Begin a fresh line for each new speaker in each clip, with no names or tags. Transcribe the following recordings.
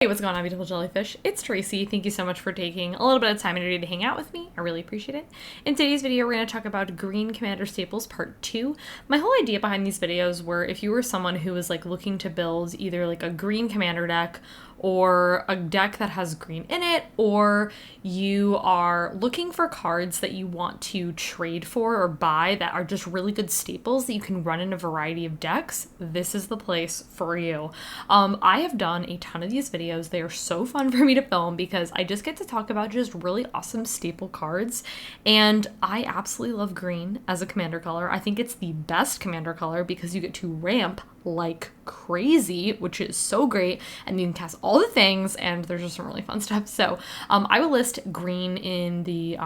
Hey, what's going on, beautiful jellyfish? It's Tracy. Thank you so much for taking a little bit of time and today to hang out with me. I really appreciate it. In today's video, we're going to talk about Green Commander Staples Part 2. My whole idea behind these videos were if you were someone who was looking to build either a green commander deck or a deck that has green in it, or you are looking for cards that you want to trade for or buy that are just really good staples that you can run in a variety of decks, this is the place for you. I have done a ton of these videos. They are so fun for me to film because I just get to talk about just really awesome staple cards, and I absolutely love green as a commander color. I think it's the best commander color because you get to ramp like crazy, which is so great, and you can cast all the things, and there's just some really fun stuff. So I will list green in the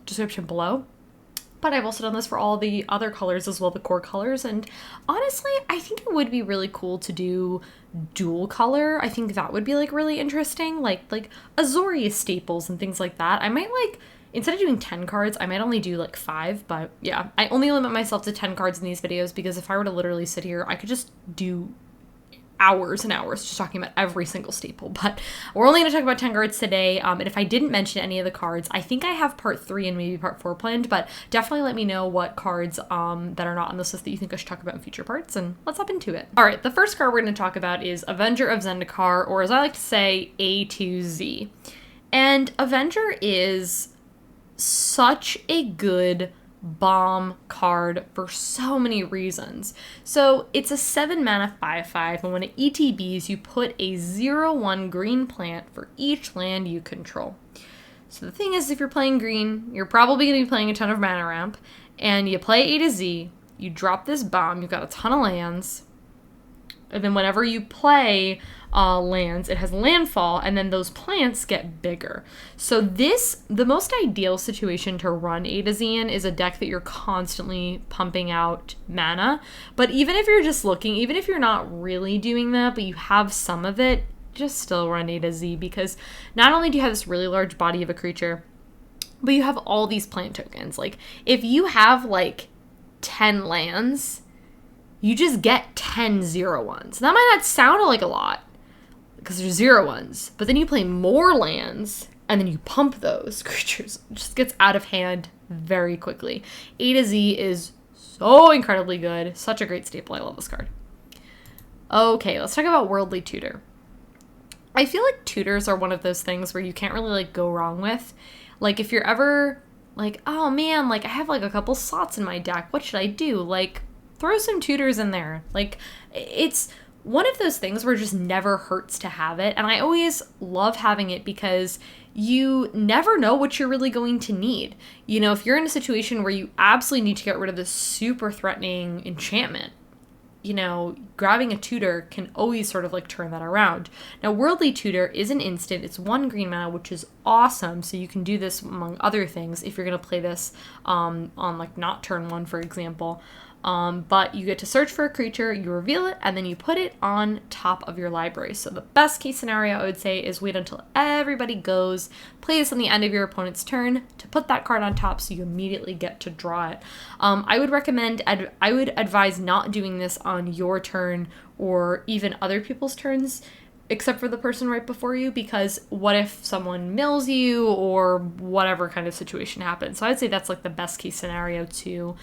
description below, but I've also done this for all the other colors as well, the core colors, and honestly, I think it would be really cool to do dual color. I think that would be really interesting, like Azorius staples and things like that. I might instead of doing 10 cards, I might only do 5, but yeah, I only limit myself to 10 cards in these videos because if I were to literally sit here, I could just do hours and hours just talking about every single staple, but we're only going to talk about 10 cards today, and if I didn't mention any of the cards, I think I have part 3 and maybe part 4 planned, but definitely let me know what cards that are not on this list that you think I should talk about in future parts, and let's hop into it. Alright, the first card we're going to talk about is Avenger of Zendikar, or as I like to say, A to Z. And Avenger is such a good bomb card for so many reasons. So it's a 7 mana 5/5, and when it ETBs, you put a 0/1 green plant for each land you control. So the thing is, if you're playing green, you're probably going to be playing a ton of mana ramp, and you play A to Z, you drop this bomb, you've got a ton of lands, and then whenever you play lands, it has landfall, and then those plants get bigger. So the most ideal situation to run A to Z in is a deck that you're constantly pumping out mana. But even if you're just looking, even if you're not really doing that, but you have some of it, just still run A to Z, because not only do you have this really large body of a creature, but you have all these plant tokens. If you have 10 lands, you just get 10 0/1s. That might not sound like a lot because there's 0/1s, but then you play more lands and then you pump those creatures. It just gets out of hand very quickly. A to Z is so incredibly good. Such a great staple. I love this card. Okay, let's talk about Worldly Tutor. I feel like tutors are one of those things where you can't really go wrong with. If you're ever oh man, I have a couple slots in my deck. What should I do? Throw some tutors in there. It's one of those things where it just never hurts to have it. And I always love having it because you never know what you're really going to need. If you're in a situation where you absolutely need to get rid of this super threatening enchantment, grabbing a tutor can always sort of turn that around. Now, Worldly Tutor is an instant. It's 1 green mana, which is awesome. So you can do this among other things if you're going to play this on not turn 1, for example. But you get to search for a creature, you reveal it, and then you put it on top of your library. So the best case scenario, I would say, is wait until everybody goes, play this on the end of your opponent's turn to put that card on top so you immediately get to draw it. I would advise not doing this on your turn or even other people's turns, except for the person right before you, because what if someone mills you or whatever kind of situation happens? So I'd say that's the best case scenario to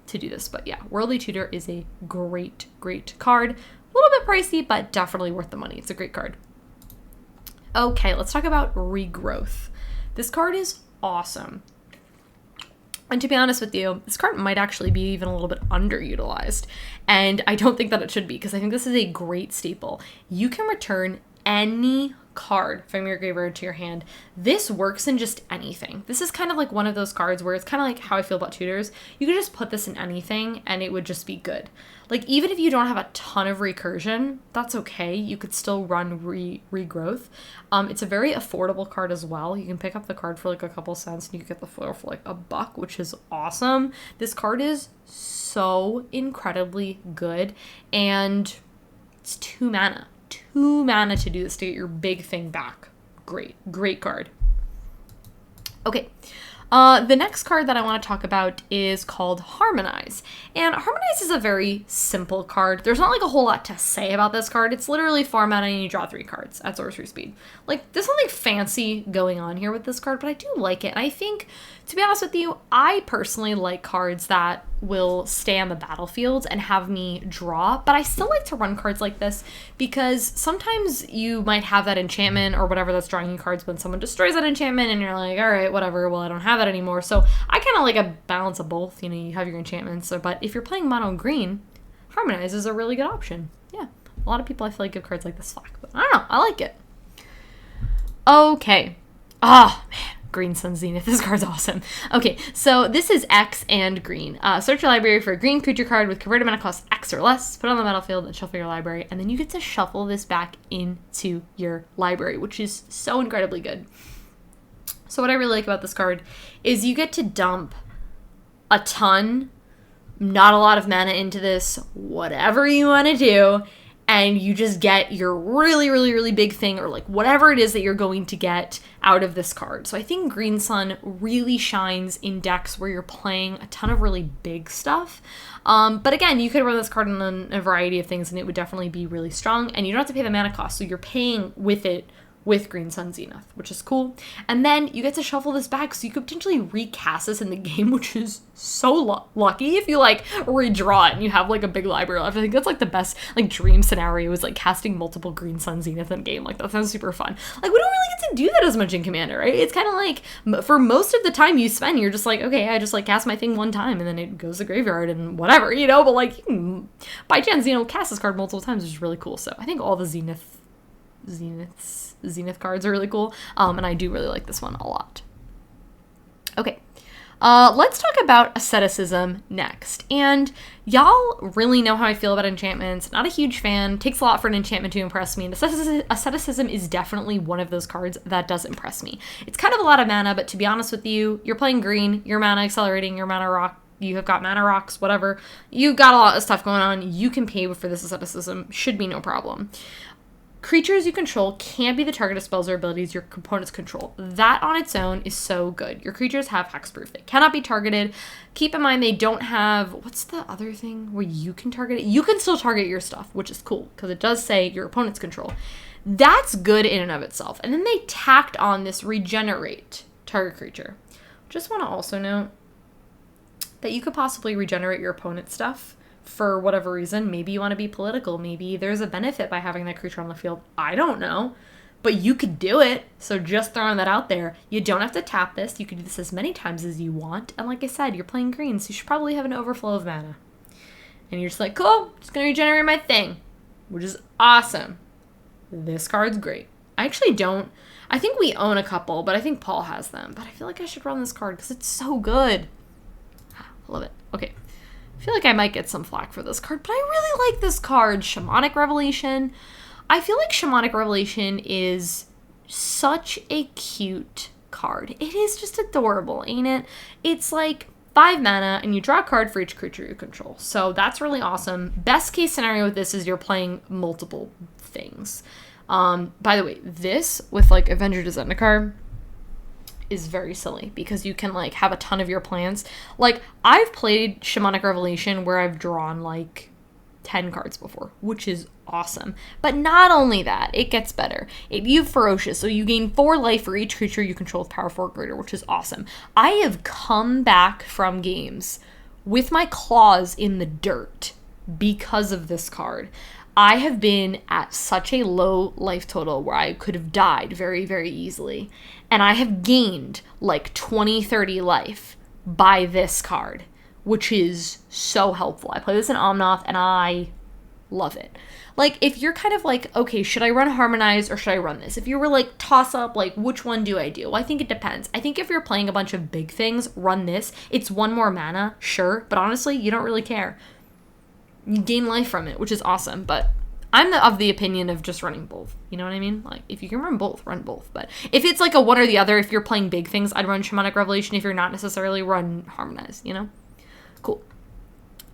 do this. But yeah, Worldly Tutor is a great card. A little bit pricey, but definitely worth the money. It's a great card. Okay, let's talk about Regrowth. This card is awesome. And to be honest with you, this card might actually be even a little bit underutilized. And I don't think that it should be, because I think this is a great staple. You can return any card from your graveyard to your hand. This works in just anything. This is kind of one of those cards where it's kind of how I feel about tutors. You could just put this in anything and it would just be good. Even if you don't have a ton of recursion, that's okay. You could still run Regrowth. It's a very affordable card as well. You can pick up the card for a couple cents and you get the foil for $1, which is awesome. This card is so incredibly good, and it's 2 mana. 2 mana to do this to get your big thing back. Great card. Okay, The next card that I want to talk about is called Harmonize. And Harmonize is a very simple card. There's not like a whole lot to say about this card. It's literally 4 mana and you draw 3 cards at sorcery speed. Like, there's nothing fancy going on here with this card, but I do like it. And I think, to be honest with you, I personally like cards that will stay on the battlefield and have me draw, but I still like to run cards like this because sometimes you might have that enchantment or whatever that's drawing you cards when someone destroys that enchantment and you're like, all right, whatever, well, I don't have that anymore. So I kind of like a balance of both. You know, you have your enchantments, but if you're playing mono green, Harmonize is a really good option. Yeah, a lot of people I feel like give cards like this slack, but I don't know, I like it. Okay. Man. Green Sun Zenith. This card's awesome. Okay, so this is X and green. Search your library for a green creature card with converted mana cost X or less, put it on the battlefield and shuffle your library, and then you get to shuffle this back into your library, which is so incredibly good. So what I really like about this card is you get to dump a ton, not a lot of mana into this, whatever you want to do, and you just get your really, really, really big thing, or like whatever it is that you're going to get out of this card. So I think Green Sun really shines in decks where you're playing a ton of really big stuff. But again, you could run this card on a variety of things and it would definitely be really strong, and you don't have to pay the mana cost, so you're paying with it with Green Sun Zenith, which is cool. And then you get to shuffle this back, so you could potentially recast this in the game, which is so lucky if you like redraw it and you have like a big library left. I think that's like the best like dream scenario is like casting multiple Green Sun Zenith in game. Like that sounds super fun. Like we don't really get to do that as much in Commander, right? It's kind of like for most of the time you spend, you're just like, okay, I just like cast my thing one time and then it goes to the graveyard and whatever, you know. But like you can, by chance, you know, cast this card multiple times, which is really cool. So I think all the Zenith cards are really cool, and I do really like this one a lot. Okay, let's talk about Asceticism next. And y'all really know how I feel about enchantments. Not a huge fan. Takes a lot for an enchantment to impress me. And Asceticism is definitely one of those cards that does impress me. It's kind of a lot of mana, but to be honest with you, you're playing green, your mana accelerating, your mana rock, you have got mana rocks, whatever. You've got a lot of stuff going on. You can pay for this Asceticism. Should be no problem. Creatures you control can't be the target of spells or abilities your opponents control. That on its own is so good. Your creatures have hexproof. They cannot be targeted. Keep in mind they don't have, what's the other thing where you can target it? You can still target your stuff, which is cool because it does say your opponent's control. That's good in and of itself. And then they tacked on this regenerate target creature. Just want to also note that you could possibly regenerate your opponent's stuff for whatever reason. Maybe you want to be political. Maybe there's a benefit by having that creature on the field. I don't know. But you could do it. So just throwing that out there. You don't have to tap this. You can do this as many times as you want. And like I said, you're playing green, so you should probably have an overflow of mana. And you're just like, cool, just going to regenerate my thing. Which is awesome. This card's great. I actually don't. I think we own a couple, but I think Paul has them. But I feel like I should run this card because it's so good. Love it. Okay. I feel like I might get some flack for this card, but I really like this card, Shamanic Revelation. I feel like Shamanic Revelation is such a cute card. It is just adorable, ain't it? It's like 5 mana, and you draw a card for each creature you control. So that's really awesome. Best case scenario with this is you're playing multiple things. By the way, this with like Avenger of Zendikar is very silly because you can like have a ton of your plans. Like I've played Shamanic Revelation where I've drawn like 10 cards before, which is awesome. But not only that, it gets better. You have Ferocious, so you gain 4 life for each creature you control with power 4 or greater, which is awesome. I have come back from games with my claws in the dirt because of this card. I have been at such a low life total where I could have died very, very easily. And I have gained like 20, 30 life by this card, which is so helpful. I play this in Omnath and I love it. Like if you're kind of like, okay, should I run Harmonize or should I run this? If you were like toss up, like which one do I do? Well, I think it depends. I think if you're playing a bunch of big things, run this. It's 1 more mana, sure. But honestly, you don't really care. You gain life from it, which is awesome, but I'm of the opinion of just running both. You know what I mean? Like, if you can run both, run both. But if it's like a one or the other, if you're playing big things, I'd run Shamanic Revelation. If you're not necessarily, run Harmonize, you know? Cool.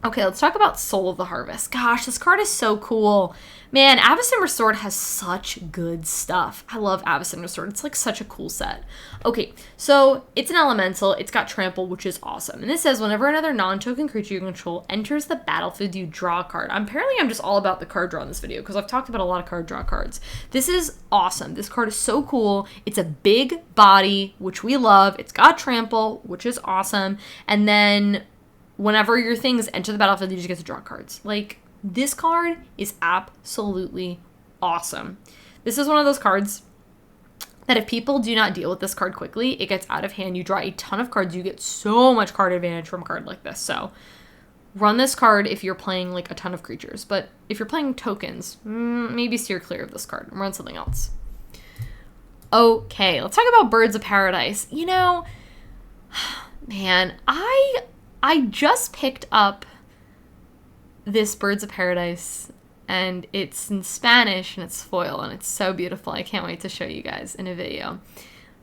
Okay, let's talk about Soul of the Harvest. Gosh, this card is so cool. Man, Avacyn Restored has such good stuff. I love Avacyn Restored. It's like such a cool set. Okay, so it's an elemental. It's got trample, which is awesome. And this says whenever another non-token creature you control enters the battlefield, you draw a card. Apparently, I'm just all about the card draw in this video because I've talked about a lot of card draw cards. This is awesome. This card is so cool. It's a big body, which we love. It's got trample, which is awesome. And then whenever your things enter the battlefield, you just get to draw cards. Like, this card is absolutely awesome. This is one of those cards that if people do not deal with this card quickly, it gets out of hand. You draw a ton of cards. You get so much card advantage from a card like this. So run this card if you're playing like a ton of creatures. But if you're playing tokens, maybe steer clear of this card and run something else. Okay, let's talk about Birds of Paradise. You know, man, I just picked up this Birds of Paradise, and it's in Spanish, and it's foil, and it's so beautiful. I can't wait to show you guys in a video.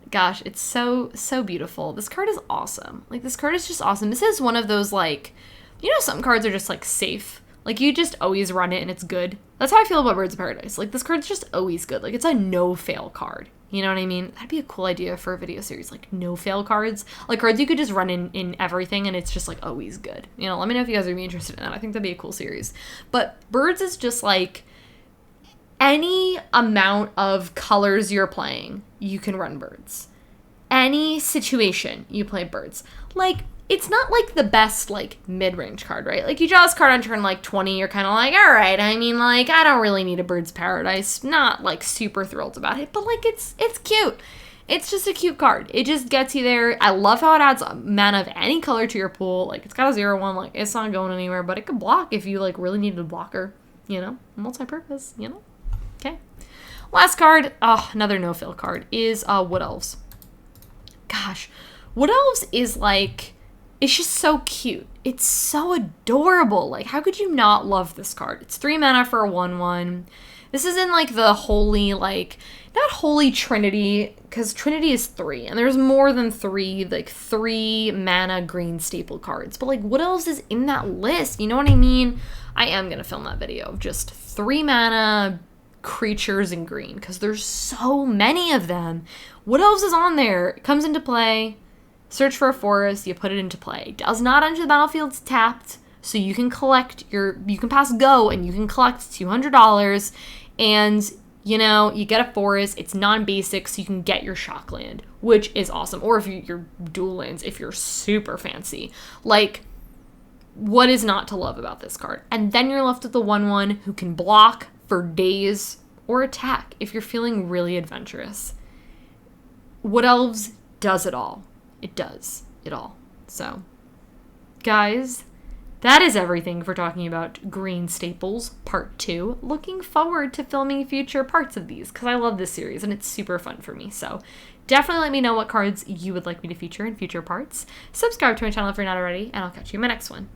Gosh, it's so, so beautiful. This card is awesome. Like, this card is just awesome. This is one of those, like, you know, some cards are just, like, safe. Like, you just always run it, and it's good. That's how I feel about Birds of Paradise. Like, this card's just always good. Like, it's a no-fail card. You know what I mean? That'd be a cool idea for a video series, like no-fail cards. Like cards you could just run in everything and it's just like always good. You know, let me know if you guys would be interested in that. I think that'd be a cool series. But Birds is just like any amount of colors you're playing, you can run Birds. Any situation you play Birds. Like, it's not like the best like mid-range card, right? Like you draw this card on turn like 20, you're kind of like, all right, I mean, like I don't really need a Bird's Paradise. Not like super thrilled about it, but like it's cute. It's just a cute card. It just gets you there. I love how it adds mana of any color to your pool. Like it's got a 0/1, like it's not going anywhere, but it can block if you like really needed a blocker, you know, multi-purpose, you know. Okay. Last card, another no-fail card is Wood Elves. Gosh, Wood Elves is like, it's just so cute. It's so adorable. Like, how could you not love this card? It's 3 mana for a 1/1. This is in, like, the holy, like, not holy trinity, because trinity is 3, and there's more than 3, like, 3 mana green staple cards. But, like, Wood Elves is in that list. You know what I mean? I am going to film that video of just 3 mana creatures in green, because there's so many of them. Wood Elves is on there. It comes into play. Search for a forest, you put it into play. Does not enter the battlefield, it's tapped, so you can collect you can pass go and you can collect $200, and, you know, you get a forest, it's non-basic, so you can get your shock land, which is awesome. Or if you're dual lands, if you're super fancy. Like, what is not to love about this card? And then you're left with the 1/1 who can block for days or attack if you're feeling really adventurous. Wood Elves does it all. It does it all. So, guys, that is everything for talking about green staples part 2. Looking forward to filming future parts of these because I love this series and it's super fun for me. So definitely let me know what cards you would like me to feature in future parts. Subscribe to my channel if you're not already, and I'll catch you in my next one.